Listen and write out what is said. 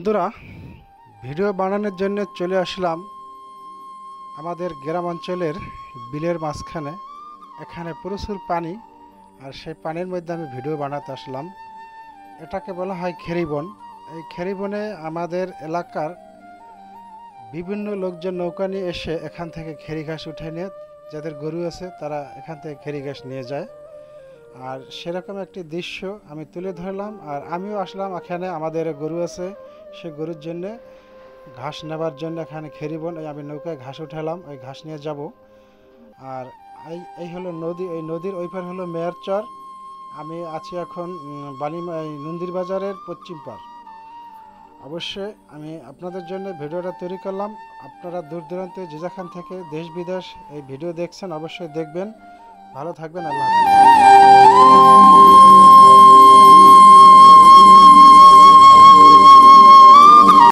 বন্ধুরা, ভিডিও বানানোর জন্য চলে আসলাম আমাদের গ্রাম অঞ্চলের বিলের মাঝখানে। এখানে প্রচুর পানি, আর সেই পানির মধ্যে আমি ভিডিও বানাতে আসলাম। এটাকে বলা হয় খেরিবন। এই খেরিবনে আমাদের এলাকার বিভিন্ন লোকজন নৌকা নিয়ে এসে এখান থেকে খেরি ঘাস উঠে নিয়ে, যাদের গরু আছে তারা এখান থেকে খেরি ঘাস নিয়ে যায়। আর সেরকম একটি দৃশ্য আমি তুলে ধরলাম, আর আমিও আসলাম এখানে। আমাদের গরু আছে, সে গরুর জন্যে ঘাস নেবার জন্য এখানে খেরিবন। আমি নৌকায় ঘাস উঠালাম, ওই ঘাস নিয়ে যাব। আর এই হলো নদী, এই নদীর ওই পার হলো মেয়ার চর। আমি আছি এখন নন্দীর বাজারের পশ্চিম পার। অবশ্যই আমি আপনাদের জন্য ভিডিওটা তৈরি করলাম। আপনারা দূর দূরান্তে যে যেখান থেকে দেশ বিদেশ এই ভিডিও দেখছেন অবশ্যই দেখবেন। ভালো থাকবেন, আল্লাহ হাফেজ।